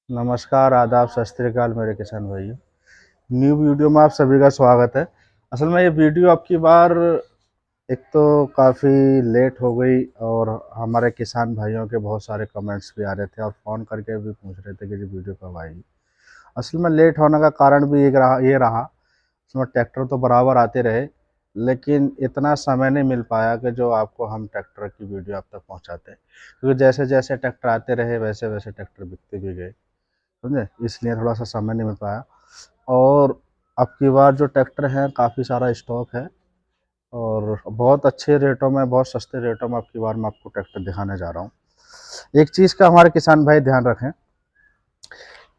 नमस्कार, आदाब, सत श्री अकाल मेरे किसान भाइयों। न्यू वीडियो में आप सभी का स्वागत है। असल में ये वीडियो अब की बार एक तो काफ़ी लेट हो गई और हमारे किसान भाइयों के बहुत सारे कमेंट्स भी आ रहे थे और फ़ोन करके भी पूछ रहे थे कि ये वीडियो कब आएगी। असल में लेट होने का कारण भी ये रहा उसमें ट्रैक्टर तो बराबर आते रहे, लेकिन इतना समय नहीं मिल पाया कि जो आपको हम ट्रैक्टर की वीडियो आप तक पहुँचाते। क्योंकि जैसे जैसे ट्रैक्टर आते रहे वैसे वैसे ट्रैक्टर बिकते भी गए, समझे? इसलिए थोड़ा-सा समय नहीं मिल पाया। और अब की बार जो ट्रैक्टर हैं काफ़ी सारा स्टॉक है और बहुत अच्छे रेटों में, बहुत सस्ते रेटों में अब की बार मैं आपको ट्रैक्टर दिखाने जा रहा हूँ। एक चीज़ का हमारे किसान भाई ध्यान रखें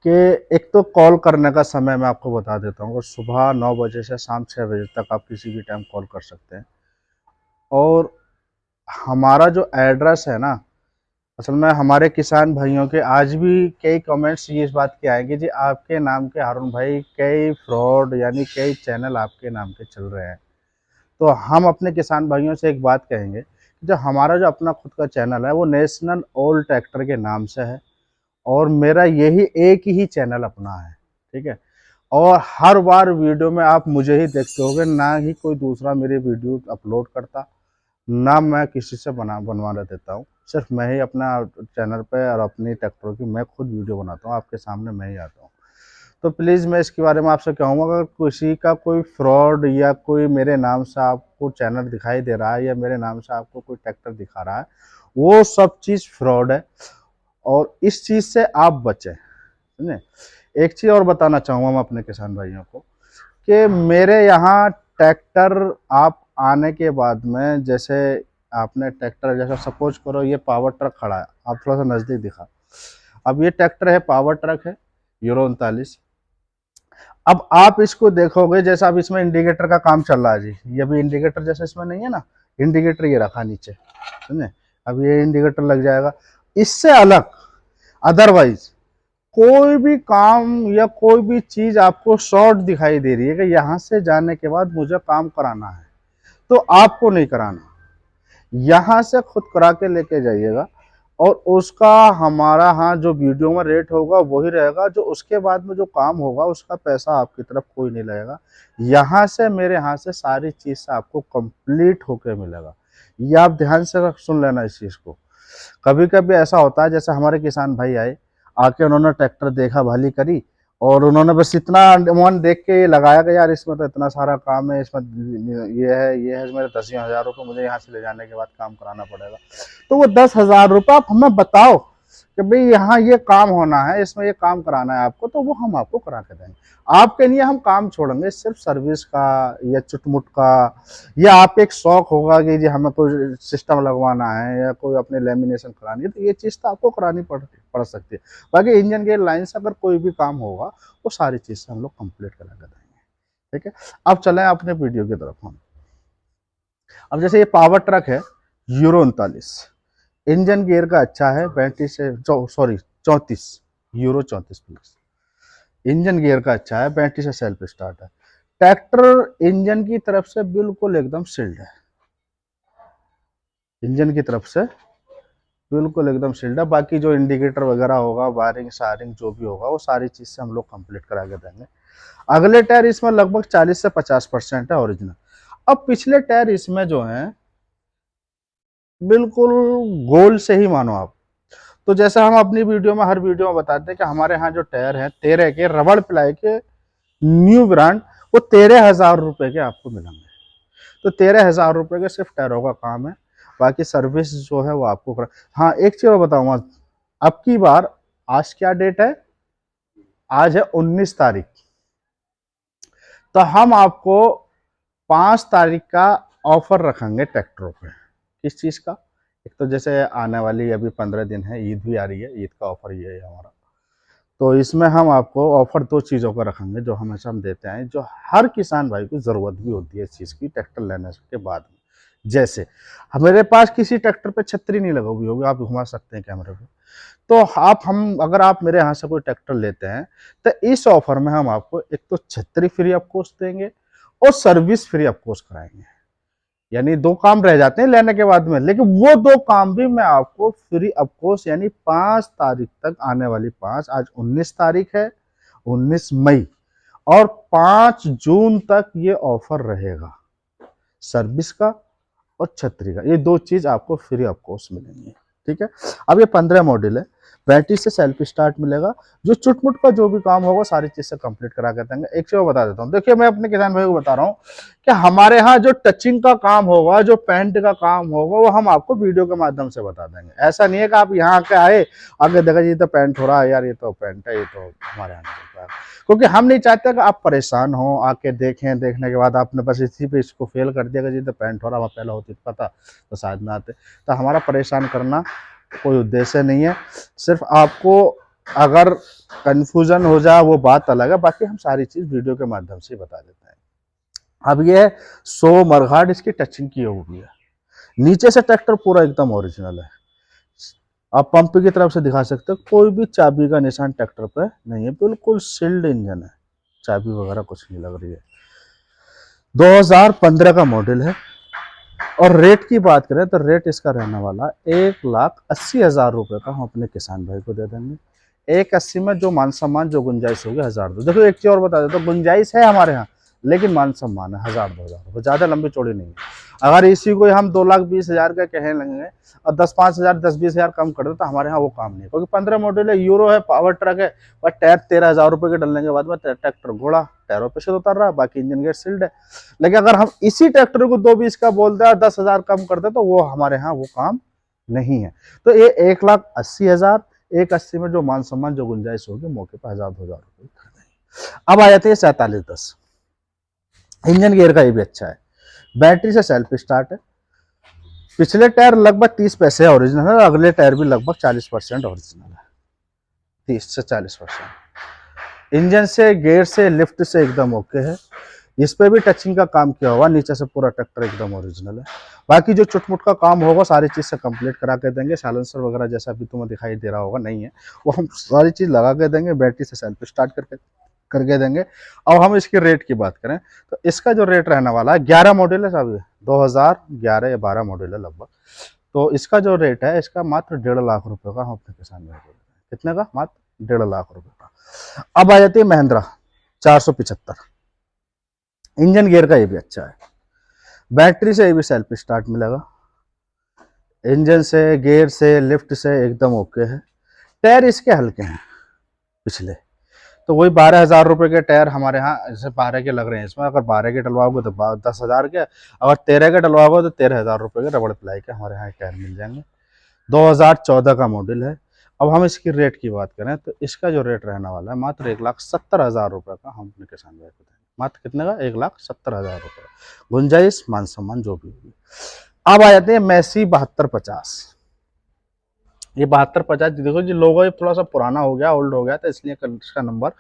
कि एक तो कॉल करने का समय मैं आपको बता देता हूँ, सुबह 9 बजे से शाम 6 बजे तक आप किसी भी टाइम कॉल कर सकते हैं। और हमारा जो एड्रेस है ना, असल में हमारे किसान भाइयों के आज भी कई कमेंट्स ये इस बात के आएंगे जी, आपके नाम के हारून भाई कई फ्रॉड यानी कई चैनल आपके नाम के चल रहे हैं। तो हम अपने किसान भाइयों से एक बात कहेंगे, जो हमारा जो अपना खुद का चैनल है वो नेशनल ऑल ट्रैक्टर के नाम से है और मेरा यही एक ही चैनल अपना है, ठीक है? और हर बार वीडियो में आप मुझे ही देखते होगे, ना ही कोई दूसरा मेरी वीडियो अपलोड करता, ना मैं किसी से बनवाने देता हूँ। सिर्फ मैं ही अपना चैनल पे और अपनी ट्रैक्टरों की मैं खुद वीडियो बनाता हूँ, आपके सामने मैं ही आता हूँ। तो प्लीज़ मैं इसके बारे में आपसे कहूँगा, अगर किसी का कोई फ्रॉड या कोई मेरे नाम से आपको चैनल दिखाई दे रहा है या मेरे नाम से आपको कोई ट्रैक्टर दिखा रहा है, वो सब चीज़ फ्रॉड है और इस चीज़ से आप बचें, समझे? एक चीज़ और बताना चाहूँगा मैं अपने किसान भाइयों को कि मेरे यहाँ ट्रैक्टर आप आने के बाद में, जैसे आपने ट्रैक्टर, जैसा सपोज करो ये पावर ट्रक खड़ा है, आप थोड़ा सा नज़दीक दिखा। अब ये ट्रैक्टर है, पावर ट्रक है, यूरो 39। अब आप इसको देखोगे, जैसा अब इसमें इंडिकेटर का काम चल रहा है जी, ये भी इंडिकेटर जैसे इसमें नहीं है ना, इंडिकेटर ये रखा नीचे, समझे? अब ये इंडिकेटर लग जाएगा। इससे अलग अदरवाइज कोई भी काम या कोई भी चीज आपको शॉर्ट दिखाई दे रही है कि यहाँ से जाने के बाद मुझे काम कराना है, तो आपको नहीं कराना, यहाँ से खुद करा के लेके जाइएगा। और उसका हमारा यहाँ जो वीडियो में रेट होगा वही रहेगा, जो उसके बाद में जो काम होगा उसका पैसा आपकी तरफ कोई नहीं लगेगा। यहाँ से, मेरे यहाँ से सारी चीज़ से आपको कंप्लीट होके मिलेगा। ये आप ध्यान से सुन लेना इस चीज़ को। कभी कभी ऐसा होता है, जैसे हमारे किसान भाई आए, आके उन्होंने ट्रैक्टर देखा, भाली करी और उन्होंने बस इतना मन देख के ये लगाया कि यार इसमें तो इतना सारा काम है, इसमें ये है मेरे 10,000 रुपये मुझे यहाँ से ले जाने के बाद काम कराना पड़ेगा। तो वो 10,000 रुपये आप हमें बताओ कि भाई यहाँ ये काम होना है, इसमें ये काम कराना है आपको, तो वो हम आपको करा के देंगे। आपके लिए हम काम छोड़ेंगे सिर्फ सर्विस का या चुटमुट का, या आप एक शौक होगा कि जी हमें कोई सिस्टम लगवाना है या कोई अपने लेमिनेशन करानी है, तो ये चीज़ तो आपको करानी पड़ सकती है। बाकी इंजन गेयर लाइन से अगर कोई भी काम होगा वो सारी चीज़ से हम लोग कंप्लीट करा के देंगे, ठीक है? अब चलें अपने वीडियो की तरफ हम। अब जैसे ये पावर ट्रक है, यूरो 39, इंजन गियर का अच्छा है, 35 से sorry 34, euro 34 plus. Engine gear का अच्छा है, 35 से सेल्फ स्टार्ट है। ट्रैक्टर इंजन की तरफ से बिल्कुल एकदम सील्ड है, इंजन की तरफ से बिल्कुल एकदम सील्ड है। बाकी जो इंडिकेटर वगैरह होगा, वायरिंग सायरिंग जो भी होगा, वो सारी चीज़ से हम लोग कंप्लीट करा के देंगे। अगले टायर इसमें लगभग 40 से 50% है ओरिजिनल। अब पिछले टायर इसमें जो है बिल्कुल गोल से ही मानो आप। तो जैसा हम अपनी वीडियो में, हर वीडियो में बताते हैं कि हमारे यहाँ जो टायर हैं 13 के रबड़ प्लाई के न्यू ब्रांड, वो 13,000 रुपये के आपको मिलेंगे। तो 13,000 रुपये के सिर्फ टायरों का काम है, बाकी सर्विस जो है वो आपको कर। हाँ, एक चीज़ और बताऊंगा, अब की बार, आज क्या डेट है? आज है 19 तारीख। तो हम आपको 5 तारीख का ऑफर रखेंगे ट्रैक्टरों पे। किस चीज़ का? एक तो जैसे आने वाली अभी 15 दिन है, ईद भी आ रही है, ईद का ऑफर ये है हमारा। तो इसमें हम आपको ऑफर 2 चीज़ों का रखेंगे जो हमेशा हम देते हैं, जो हर किसान भाई को ज़रूरत भी होती है इस चीज़ की, ट्रैक्टर लेने के बाद में। जैसे मेरे पास किसी ट्रैक्टर पे छतरी नहीं लगी हुई होगी, आप घुमा सकते हैं कैमरे पे, तो आप हम अगर आप मेरे यहाँ से कोई ट्रैक्टर लेते हैं, तो इस ऑफर में हम आपको एक तो छतरी फ्री ऑफ कॉस्ट देंगे और सर्विस फ्री ऑफ कॉस्ट कराएंगे। यानी 2 काम रह जाते हैं लेने के बाद में, लेकिन वो 2 काम भी मैं आपको फ्री ऑफ कॉस्ट यानी 5 तारीख तक, आने वाली 5, आज 19 तारीख है, 19 मई और 5 जून तक ये ऑफर रहेगा। सर्विस का और छतरी का, ये 2 चीज आपको फ्री ऑफ कॉस्ट मिलेंगी। ठीक है। अब ये 15 मॉडल है, बैटरी से सेल्फ स्टार्ट मिलेगा। जो चुटमुट का जो भी काम होगा सारी चीज से कंप्लीट करा के देंगे। एक चीज बता देता हूँ, देखिए मैं अपने किसान भाई को बता रहा हूँ कि हमारे यहाँ जो टचिंग का काम होगा, जो पेंट का काम होगा, वो हम आपको वीडियो के माध्यम से बता देंगे। ऐसा नहीं है कि आप यहाँ के आए आगे देखा जी तो पेंट हो रहा है, यार ये तो पेंट है, ये तो हमारे यहाँ नहीं होता है। क्योंकि हम नहीं चाहते कि आप परेशान हो, आके देखें, देखने के बाद आपने बस इसी पे इसको फेल कर दिया कि जी तो पेंट हो रहा, वहाँ पहले होती तो पता तो शायद ना आते। तो हमारा परेशान करना कोई उद्देश्य नहीं है, सिर्फ आपको अगर कंफ्यूजन हो जाए वो बात अलग है, बाकी हम सारी चीज वीडियो के माध्यम से बता देते हैं। अब ये 100 मरघाट इसकी टचिंग की हुई है, नीचे से ट्रैक्टर पूरा एकदम ओरिजिनल है। आप पंप की तरफ से दिखा सकते हो, कोई भी चाबी का निशान ट्रैक्टर पे नहीं है, बिल्कुल सील्ड इंजन है, चाबी वगैरह कुछ नहीं लग रही है। 2015 का मॉडल है। और रेट की बात करें तो रेट इसका रहने वाला 1,80,000 रुपये का हम अपने किसान भाई को दे देंगे। 1,80 में जो मान सम्मान जो गुंजाइश होगी 1,000 देखो एक चीज और बता देता हूँ, गुंजाइश है हमारे यहाँ, लेकिन मान सम्मान है 1,000-2,000 रुपये, ज्यादा लंबी चौड़ी नहीं है। अगर इसी को हम 2,20,000 का कहने लगेंगे और 10-5,000 10-20,000 कम कर दे तो हमारे यहाँ वो काम नहीं है, क्योंकि 15 मॉडल है, यूरो है, पावर ट्रक है, और टायर 13,000 रुपये के डलने के बाद में ट्रैक्टर घोड़ा टायरों पे से उतर रहा है, बाकी इंजन गेट सील्ड है। लेकिन अगर हम इसी ट्रैक्टर को 2,20 का बोल दे और 10,000 कम कर दे तो वो हमारे यहाँ वो काम नहीं है। तो ये 1,80,000, 1,80 में जो मान सम्मान जो गुंजाइश होगी मौके पर 1,000-2,000 रुपये कर देंगे। अब आ जाते हैं 4710। इंजन गियर का ये भी अच्छा है, बैटरी से सेल्फ स्टार्ट है। पिछले टायर लगभग 30 पैसे ओरिजिनल है, अगले टायर भी लगभग 40% ओरिजिनल है, 30 से 40%। इंजन से, गियर से, लिफ्ट से एकदम ओके है। इस पे भी टचिंग का काम किया हुआ, नीचे से पूरा ट्रैक्टर एकदम ओरिजिनल है। बाकी जो चुटमुट का काम होगा सारी चीज से कंप्लीट करा के देंगे। साइलेंसर वगैरह जैसा भी तुम्हें दिखाई दे रहा होगा नहीं है, वो हम सारी चीज लगा के देंगे, बैटरी से सेल्फ स्टार्ट करके देंगे। अब हम इसके रेट की बात करें तो इसका जो रेट रहने वाला है, 11 मॉडल है साहब, 2011 या 12 मॉडल है लगभग। तो इसका जो रेट है इसका मात्र 1.5 लाख रुपए का हम अपने किसान में कितने का, मात्र 1.5 लाख रुपए का। अब आ जाती है महिंद्रा 475। इंजन गियर का ये भी अच्छा है, बैटरी से ये भी सेल्फ स्टार्ट मिलेगा, इंजन से, गियर से, लिफ्ट से एकदम ओके है। टायर इसके हल्के हैं पिछले, तो वही 12,000 रुपये के टायर हमारे यहाँ जैसे 12 के लग रहे हैं इसमें। अगर 12 के डलवाओगे तो 10,000 के, अगर 13 के डलवाओगे तो 13,000 रुपये के रबड़ प्लाई के हमारे यहाँ टायर मिल जाएंगे। 2014 का मॉडल है। अब हम इसकी रेट की बात करें तो इसका जो रेट रहने वाला है मात्र 1,70,000 रुपये का हम अपने किसान भाई को देंगे। मात्र कितने का, 1,70,000 रुपये, गुंजाइश मान सम्मान जो भी होगी। अब आ जाते हैं मैसी 7250। ये 7250 देखो जी, लोगो ये थोड़ा सा पुराना हो गया, ओल्ड हो गया, तो इसलिए इसका नंबर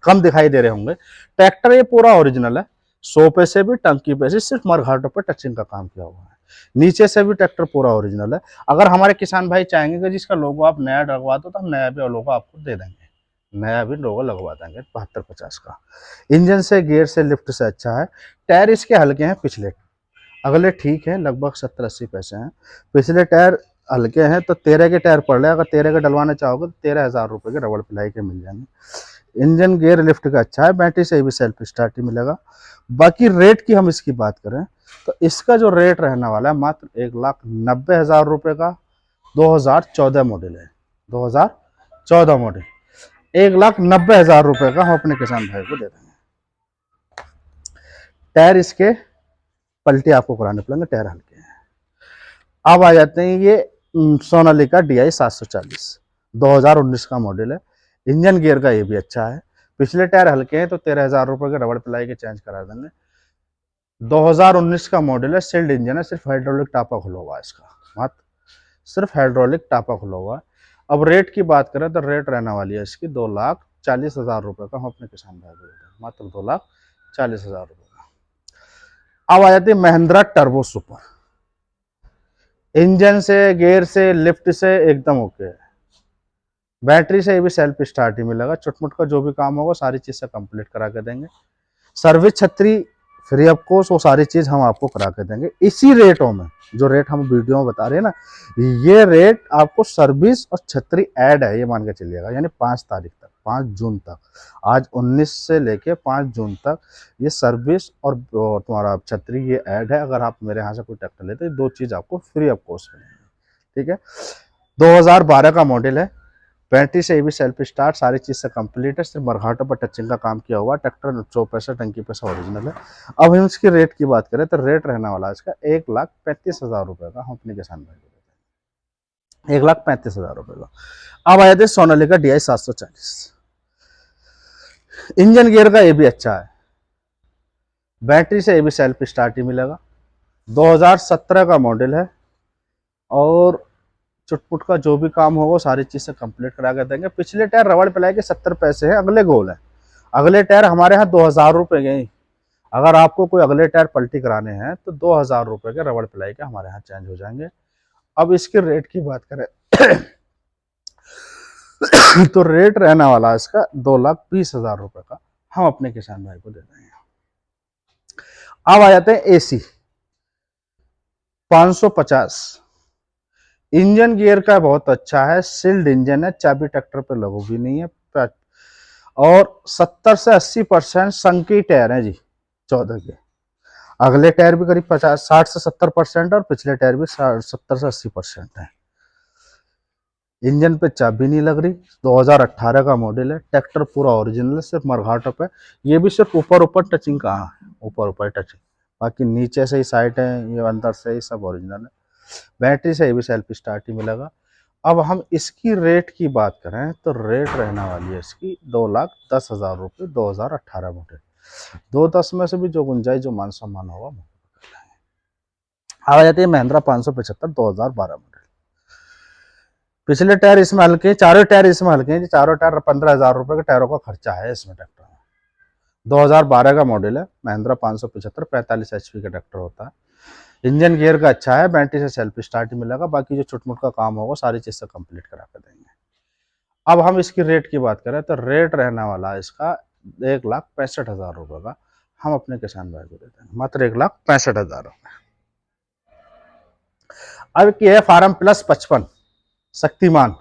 कम दिखाई दे रहे होंगे। ट्रैक्टर ये पूरा ओरिजिनल है, 100 पैसे भी, टंकी पैसे, सिर्फ मरघाटों पर टचिंग का काम किया हुआ है। नीचे से भी ट्रैक्टर पूरा ओरिजिनल है। अगर हमारे किसान भाई चाहेंगे कि जिसका लोगो आप नया लगवा दो तो हम नया भी लोगो आपको दे देंगे, नया भी लोगो लगवा देंगे 7250 का। इंजन से, गियर से, लिफ्ट से अच्छा है। टायर इसके हल्के हैं पिछले, अगले ठीक है, लगभग 70-80 पैसे हैं। पिछले टायर हल्के हैं तो 13 के टायर पड़ रहे हैं, अगर 13 के डलवाना चाहोगे तो 13,000 रुपये के रबड़ पिलाई के मिल जाएंगे। इंजन गियर लिफ्ट का अच्छा है, बैटरी से भी सेल्फ स्टार्ट ही मिलेगा। बाकी रेट की हम इसकी बात करें तो इसका जो रेट रहने वाला है मात्र 1,90,000 रुपये का। 2014 मॉडल है, 2014 मॉडल, 1,90,000 रुपये का हम अपने किसान भाई को दे देंगे। टायर इसके पलटी आपको कराने पड़ेंगे, टायर हल्के हैं। अब आ जाते हैं ये सोनालिका DI 740, 2019 का मॉडल है। इंजन गियर का ये भी अच्छा है, पिछले टायर हल्के हैं तो 13,000 रुपये के रबड़ पिलाई के चेंज करा देंगे। 2019 का मॉडल है, सील्ड इंजन है, सिर्फ हाइड्रोलिक टापा खुला हुआ है इसका, मात्र सिर्फ हाइड्रोलिक टापा खुला हुआ है। अब रेट की बात करें तो रेट रहने वाली है इसकी 2,40,000 रुपये का हम अपने किसान भाई को देते हैं, मात्र 2,40,000 रुपये का। अब आ जाती है महिंद्रा टर्बो सुपर। इंजन से, गियर से, लिफ्ट से एकदम ओके है। बैटरी से ये भी सेल्फ स्टार्ट ही मिलेगा, चुटमुट का जो भी काम होगा सारी चीज से कंप्लीट करा के देंगे। सर्विस छतरी फ्री ऑफ कॉस्ट वो सारी चीज़ हम आपको करा के देंगे इसी रेटों में। जो रेट हम वीडियो में बता रहे हैं ना, ये रेट आपको सर्विस और छतरी ऐड है, ये मान के चलिएगा। यानी 5 तारीख तक, 5 जून तक, आज 19 से लेके 5 जून तक ये सर्विस और तुम्हारा छतरी ये ऐड है। अगर आप मेरे यहाँ से कोई ट्रैक्टर लेते हैं, 2 चीज़ आपको फ्री ऑफ कॉस्ट मिलेंगी। ठीक है, 2012 का मॉडल है, बैटरी से भी सेल्फ स्टार्ट, सारी चीज़ से कंप्लीट है। सिर्फ मरघाटों पर टचिंग का काम किया हुआ। ट्रैक्टर 4 पैसा टंकी पैसा ओरिजिनल है। अब हम इसकी रेट की बात करें तो रेट रहने वाला है इसका 1,35,000 रुपये का। हम अपने किसान भाई को देते हैं 1,35,000 रुपये का। अब आए थे सोनालिका DI 740। इंजन गियर का ये भी अच्छा है, बैटरी से ये भी सेल्फ स्टार्ट ही मिलेगा। 2017 का मॉडल है और चुटपुट का जो भी काम होगा सारी चीज़ से कंप्लीट करा के देंगे। पिछले टायर रबड़ पिलाई के 70 पैसे हैं, अगले गोल है। अगले टायर हमारे यहाँ 2,000 रुपये के। अगर आपको कोई अगले टायर पलटी कराने हैं तो 2,000 रुपये के रबड़ पिलाई के हमारे यहाँ चेंज हो जाएंगे। अब इसके रेट की बात करें तो रेट रहने वाला इसका 2,20,000 रुपये का। हम अपने किसान भाई को दे देंगे। अब आ जाते हैं AC 550। इंजन गियर का बहुत अच्छा है, सील्ड इंजन है, चाबी ट्रैक्टर पे लगू भी नहीं है। और 70 से 80% संकी टायर है जी 14 के। अगले टायर भी करीब 60 से 70% और पिछले टायर भी 70 से 80% है। इंजन पे चाबी नहीं लग रही। 2018 का मॉडल है, ट्रैक्टर पूरा ओरिजिनल है, सिर्फ मरघाटों पे ये भी सिर्फ ऊपर ऊपर टचिंग कहाँ है, ऊपर ऊपर टचिंग, बाकी नीचे से ही साइड है, ये अंदर से ही सब ओरिजिनल है। बैटरी से ये भी सेल्फ स्टार्ट ही मिलेगा। अब हम इसकी रेट की बात करें तो रेट रहने वाली है इसकी 2,10,000 रुपये। 2018 मॉडल, 2,10 में से भी जो गुंजाइश जो मान सम्मान होगा। आ जाती है महिंद्रा 575 2012 मॉडल। पिछले टायर इसमें हल्के, चारों टायर इसमें हल्के हैं। चारों टायर 15,000 रुपये के टायरों का खर्चा है इसमें ट्रैक्टर में। 2012 का मॉडल है, महिंद्रा 575 45 HP का ट्रैक्टर होता है। इंजन गियर का अच्छा है, बैटरी से सेल्फ स्टार्ट ही मिलेगा। बाकी जो छोट मोट का काम होगा सारी चीज़ से कंप्लीट करा कर देंगे। अब हम इसकी रेट की बात करें तो रेट रहने वाला है इसका 1,65,000 रुपये का। हम अपने किसान भाई को देते हैं मात्र 1,65,000 रुपये। अब की है फार्म प्लस 55 शक्तिमान।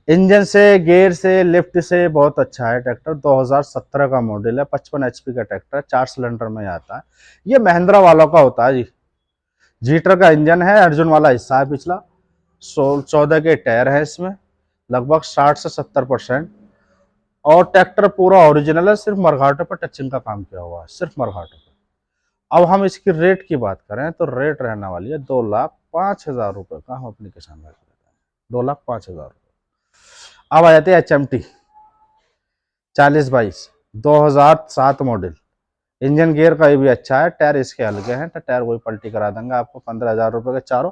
इंजन से, गियर से, लिफ्ट से बहुत अच्छा है ट्रैक्टर। 2017 का मॉडल है, 55 HP का ट्रैक्टर, 4 सिलेंडर में आता है। ये महिंद्रा वालों का होता है जी। जीटर का इंजन है, अर्जुन वाला हिस्सा है पिछला। 14 के टायर है इसमें, लगभग 60 से 70%। और ट्रैक्टर पूरा ओरिजिनल है, सिर्फ मरघाटों पर टचिंग का काम किया हुआ है, सिर्फ मरघाटों पर। अब हम इसकी रेट की बात करें तो रेट रहने वाली है 2,05,000 रुपये का। हम अपने किसान भाई को देते हैं 2,05,000 रुपये। अब आ जाते हैं HMT 4022 2007 मॉडल। इंजन गियर का ये भी अच्छा है, टायर इसके हल्के हैं तो टायर वही पलटी करा देंगे आपको 15,000 रुपये के चारों।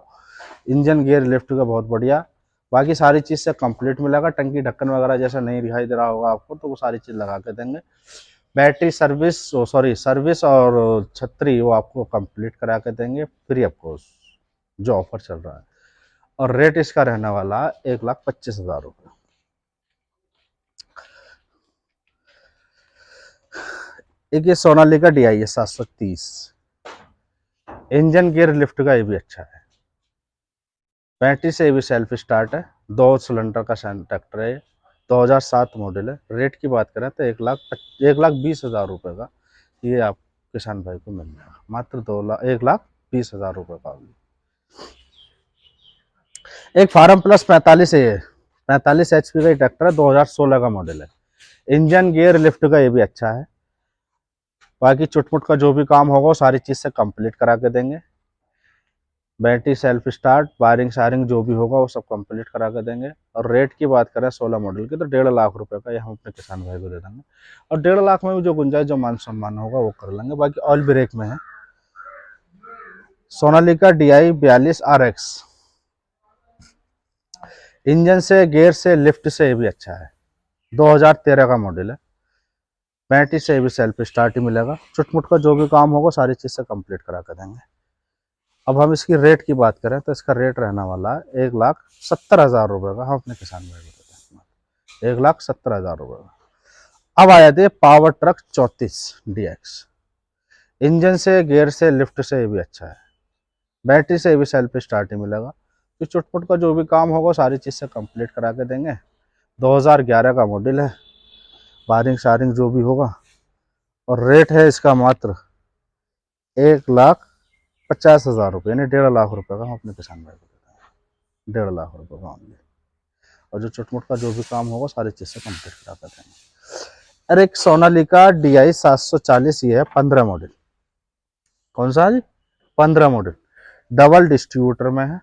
इंजन गियर लिफ्ट का बहुत बढ़िया, बाकी सारी चीज़ से कंप्लीट मिलेगा। टंकी ढक्कन वगैरह जैसा नहीं दिखाई दे रहा होगा आपको तो वो सारी चीज़ लगा के देंगे। बैटरी सर्विस, सर्विस और छतरी वो आपको कंप्लीट करा के देंगे फ्री ऑफ कॉस्ट, जो ऑफर चल रहा है। और रेट इसका रहने वाला है 1,25,000 रुपये। एक ये सोनालिका DI है 730। इंजन गियर लिफ्ट का ये भी अच्छा है, बैटरी से ये भी सेल्फ स्टार्ट है, 2 सिलेंडर का ट्रैक्टर है। 2007 मॉडल है। रेट की बात करें तो 1,20,000 रुपये का ये आप किसान भाई को मिल जाएगा मात्र 1,20,000 रुपये का। एक फार्म प्लस 45 है, 45 HP का ट्रैक्टर है, 2016 का मॉडल है। इंजन गियर लिफ्ट का ये भी अच्छा है, बाकी चुटमुट का जो भी काम होगा सारी चीज़ से कंप्लीट करा के देंगे। बैटरी सेल्फ स्टार्ट, वायरिंग शायरिंग जो भी होगा वो सब कंप्लीट करा के देंगे। और रेट की बात करें 16 मॉडल की तो 1,50,000 रुपये का ये हम अपने किसान भाई को दे देंगे। और 1,50,000 में भी जो गुंजाइश जो मान सम्मान होगा वो कर लेंगे। बाकी ऑयल ब्रेक में है सोनालिका DI 42 RX। इंजन से, गियर से, लिफ्ट से ये भी अच्छा है, 2013 का मॉडल है। बैटरी से भी सेल्फ स्टार्ट ही मिलेगा। चुटमुट का जो भी काम होगा सारी चीज़ से कंप्लीट करा कर देंगे। अब हम इसकी रेट की बात करें तो इसका रेट रहने वाला है 1,70,000 रुपये का। हम अपने किसान भाई को देते हैं 1,70,000 रुपये का। अब आ जाती है पावर ट्रक 34 DX। इंजन से, गियर से, लिफ्ट से ये भी अच्छा है। बैटरी से ये भी सेल्फ स्टार्ट ही मिलेगा। तो चुटपुट का जो भी काम होगा सारी चीज़ से कंप्लीट करा के देंगे। 2011 का मॉडल है। वायरिंग शारिंग जो भी होगा, और रेट है इसका मात्र 1,50,000 रुपये, यानी 1,50,000 रुपये का हम अपने किसान भाई को देते हैं। 1,50,000 रुपये का ओनली। और जो चुटमुट का जो भी काम होगा सारी चीज़ से कंप्लीट करा के देंगे। अरे एक सोनालिका DI 740 ये है 15 मॉडल। कौन सा जी? 15 मॉडल। डबल डिस्ट्रीब्यूटर में है।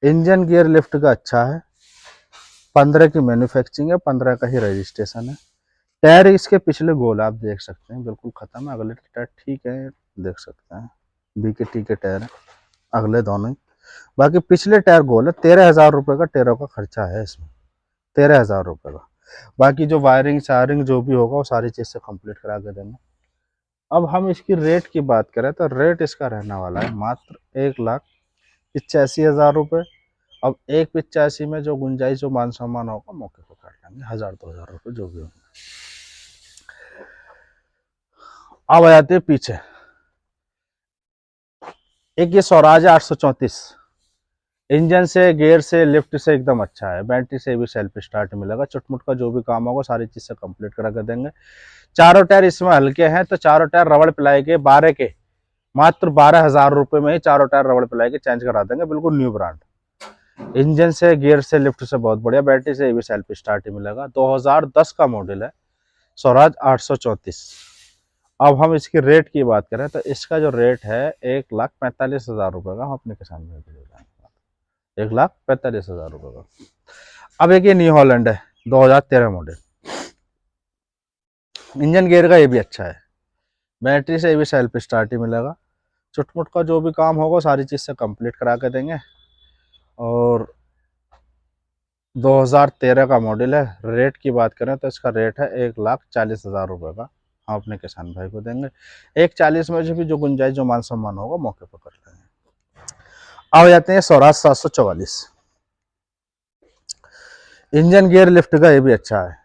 इंजन गियर लिफ्ट का अच्छा है। 15 की मैन्युफैक्चरिंग है, 15 का ही रजिस्ट्रेशन है। टायर इसके पिछले गोल आप देख सकते हैं बिल्कुल खत्म है, अगले टायर ठीक है, देख सकते हैं BKT के टायर है अगले दोनों ही। बाकी पिछले टायर गोल है। 13,000 रुपये का टायरों का खर्चा है इसमें, 13,000 रुपये का। बाकी जो वायरिंग शायरिंग जो भी होगा वो सारी चीज़ से कंप्लीट करा के देंगे। अब हम इसकी रेट की बात करें तो रेट इसका रहने वाला है मात्र 1,85,000 रुपये। अब 1,85 में जो गुंजाइश जो मान सम्मान होगा मौके पर कर लेंगे, 1,000-2,000 रुपये जो भी होंगे। अब आ जाते हैं पीछे। एक ये स्वराज है 834। इंजन से, गियर से, लिफ्ट से एकदम अच्छा है। बैटरी से भी सेल्फ स्टार्ट मिलेगा। चुटमुट का जो भी काम होगा सारी चीज़ से कंप्लीट करा कर देंगे। चारों टायर इसमें हल्के हैं, तो चारों टायर रबड़ पिलाई के 12 के मात्र 12,000 रुपये में ही चारों टायर रबड़ पिलाई के चेंज करा देंगे, बिल्कुल न्यू ब्रांड। इंजन से, गियर से, लिफ्ट से बहुत बढ़िया। बैटरी से भी सेल्फ स्टार्ट ही मिलेगा। 2010 का मॉडल है स्वराज 834। अब हम इसकी रेट की बात करें तो इसका जो रेट है 1,45,000 रुपये का हम अपने किसान भाई को दे देंगे। 1,45,000 रुपये का। अब एक ये न्यू हॉलैंड है 2013 मॉडल। इंजन गियर का ये भी अच्छा है। बैटरी से भी सेल्फ स्टार्ट ही मिलेगा। चुटमुट का जो भी काम होगा सारी चीज़ से कंप्लीट करा के देंगे। और 2013 का मॉडल है। रेट की बात करें तो इसका रेट है 1,40,000 रुपये का हम अपने किसान भाई को देंगे। 1,40 में जो भी जो गुंजाइश जो मान सम्मान होगा मौके पर कर लेंगे। अब जाते हैं स्वराज 744। इंजन गियर लिफ्ट का ये भी अच्छा है।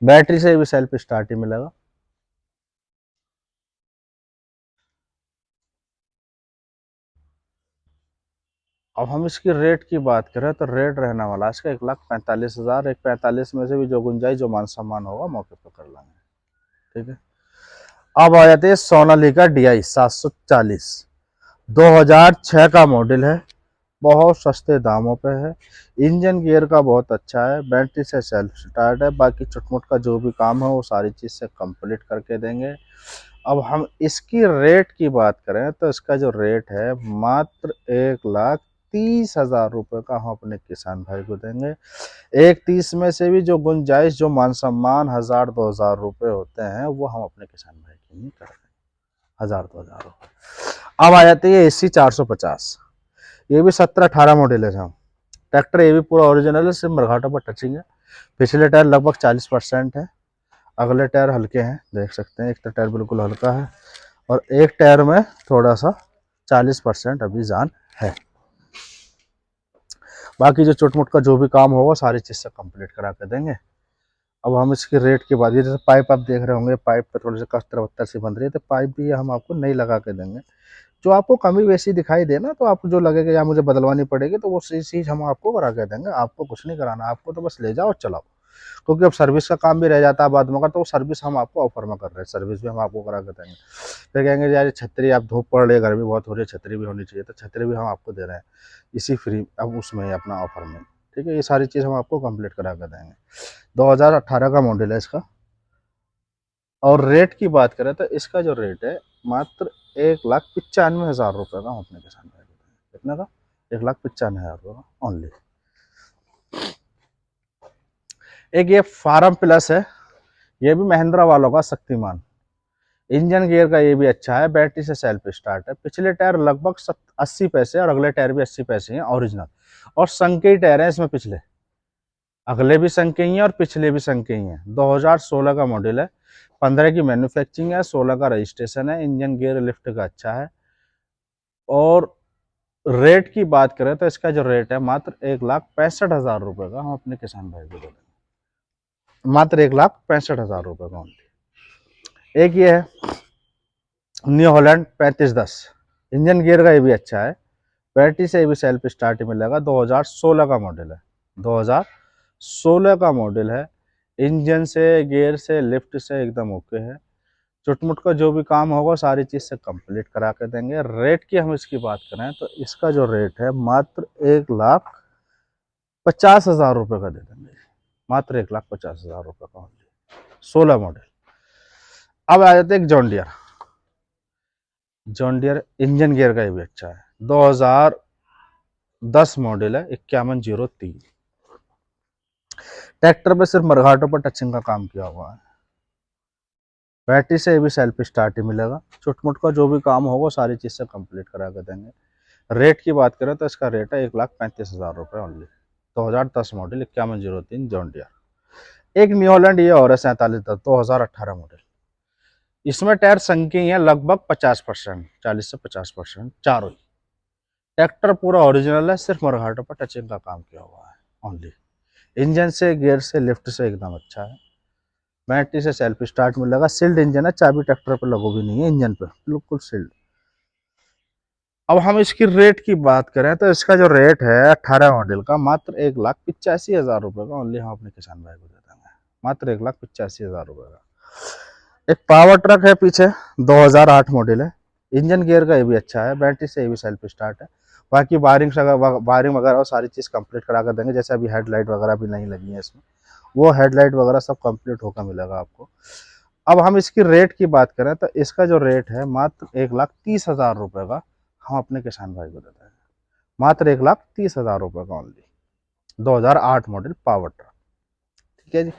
बैटरी से भी सेल्फ स्टार्ट ही मिलेगा। अब हम इसकी रेट की बात करें तो रेट रहने वाला है इसका 1,45,000। 1,45 में से भी जो गुंजाइश जो मान सम्मान होगा मौके पर कर लेंगे। ठीक है। अब आ जाते हैं सोनालिका DI 740। 2006 का मॉडल है। बहुत सस्ते दामों पे है। इंजन गियर का बहुत अच्छा है। बैटरी से सेल्फ स्टार्ट है। बाकी चुटमुट का जो भी काम है वो सारी चीज़ से कंप्लीट करके देंगे। अब हम इसकी रेट की बात करें तो इसका जो रेट है मात्र 1,30,000 रुपये का हम अपने किसान भाई को देंगे। 1,30 में से भी जो गुंजाइश जो मान सम्मान 1,000-2,000 रुपये होते हैं वो हम अपने किसान भाई की नहीं करते। 1,000-2,000 रुपये। अब आ जाती है AC 450। ये भी 17-18 मॉडल है साहब। ट्रैक्टर ये भी पूरा ओरिजिनल है, सिर्फ मरघाटों पर टचिंग है। पिछले टायर लगभग 40% है, अगले टायर हल्के हैं, देख सकते हैं। एक तो टायर बिल्कुल हल्का है और एक टायर में थोड़ा सा 40% अभी जान है। बाकी जो चोटमोट का जो भी काम होगा सारी चीज़ से कंप्लीट करा के देंगे। अब हम इसके रेट के बाद, ये जैसे पाइप आप देख रहे होंगे, पाइप पे थोड़ी सी कस्तर वत्तर सी बन रही है, तो पाइप भी हम आपको नहीं लगा के देंगे। जो आपको कमी वैसी दिखाई दे ना, तो आपको जो लगेगा या मुझे बदलवानी पड़ेगी तो वो चीज़ हम आपको करा के देंगे। आपको कुछ नहीं कराना, आपको तो बस ले जाओ और चलाओ। क्योंकि अब सर्विस का काम भी रह जाता है बाद में का, तो वो सर्विस हम आपको ऑफर में कर रहे हैं, सर्विस भी हम आपको करा के देंगे। फिर कहेंगे यार छतरी, आप धूप पड़ रही है, गर्मी बहुत हो रही है, छतरी भी होनी चाहिए, तो छतरी भी हम आपको दे रहे हैं इसी फ्री, अब उसमें अपना ऑफर में। ठीक है, ये सारी चीज़ हम आपको कंप्लीट करा के देंगे। 2018 का मॉडल है इसका। और रेट की बात करें तो इसका जो रेट है मात्र 1,95,000 रुपये का हम अपने किसान भाई को देंगे। कितने का? 1,95,000 रुपये का ओनली। एक ये फार्म प्लस है, ये भी महिंद्रा वालों का शक्तिमान। इंजन गियर का ये भी अच्छा है। बैटरी से सेल्फ स्टार्ट है। पिछले टायर लगभग 80 पैसे और अगले टायर भी 80 पैसे हैं ओरिजिनल, और संके टायर हैं इसमें। पिछले अगले भी संके ही हैं और पिछले भी संके ही हैं। 2016 का मॉडल है। 15 की मैन्युफैक्चरिंग है, 16 का रजिस्ट्रेशन है। इंजन गियर लिफ्ट का अच्छा है। और रेट की बात करें तो इसका जो रेट है मात्र 1,65,000 रुपये का हम अपने किसान भाई को दे देंगे। मात्र 1,65,000 रुपये का ओनली। एक ये है न्यू हॉलैंड 3510, इंजन गियर का ये भी अच्छा है, बैटरी से भी सेल्फ स्टार्ट मिलेगा, 2016 का मॉडल है, 2016 का मॉडल है। इंजन से, गियर से, लिफ्ट से एकदम ओके है। चुटमुट का जो भी काम होगा सारी चीज़ से कंप्लीट करा के देंगे। रेट की हम इसकी बात करें तो इसका जो रेट है मात्र 1,50,000 रुपये का दे देंगे, मात्र 1,50,000 रुपये का ओनली, 16 मॉडल। अब आ जाते हैं एक जॉन डियर इंजन गियर का ये भी अच्छा है, 2010 मॉडल है, 5103। ट्रैक्टर पे सिर्फ मरघाटों पर टचिंग का काम किया हुआ है, बैटरी से भी सेल्फ स्टार्ट ही मिलेगा। छोटमोट का जो भी काम होगा सारी चीज़ से कंप्लीट करा के देंगे। रेट की बात करें तो इसका रेट है 1,35,000 रुपये ओनली, 2010 मॉडल, 5103 जॉन डियर। एक न्यू हॉलैंड ये और है 4710, 2018 मॉडल। इसमें टायर संकी है लगभग 50%, 40 से 50% चारों ही। ट्रैक्टर पूरा ओरिजिनल है, सिर्फ मरघाटों पर टचिंग का काम किया हुआ है ओनली। इंजन से, गियर से, लिफ्ट से एकदम अच्छा है। बैटरी से सेल्फ स्टार्ट मिलेगा, सील्ड इंजन है, चाबी ट्रैक्टर पर लगो भी नहीं है, इंजन पे बिल्कुल सील्ड। अब हम इसकी रेट की बात करें तो इसका जो रेट है 18 मॉडल का मात्र 1,85,000 रुपये का ओनली, हम अपने किसान भाई को दे देंगे, मात्र 1,85,000 रुपये का। एक पावर ट्रक है पीछे, 2008 मॉडल है, इंजन गियर का ये भी अच्छा है, बैटरी से ये भी सेल्फ स्टार्ट है। बाकी वायरिंग वगैरह वो सारी चीज़ कंप्लीट करा कर देंगे, जैसे अभी हेडलाइट वगैरह भी नहीं लगी है इसमें, वो हेडलाइट वगैरह सब कंप्लीट होकर मिलेगा आपको। अब हम इसकी रेट की बात करें तो इसका जो रेट है मात्र 1,30,000 रुपये का, हम अपने किसान भाई को देते हैं, मात्र 1,30,000 रुपये का ओनली, 2008 मॉडल पावर ट्रक। ठीक है जी।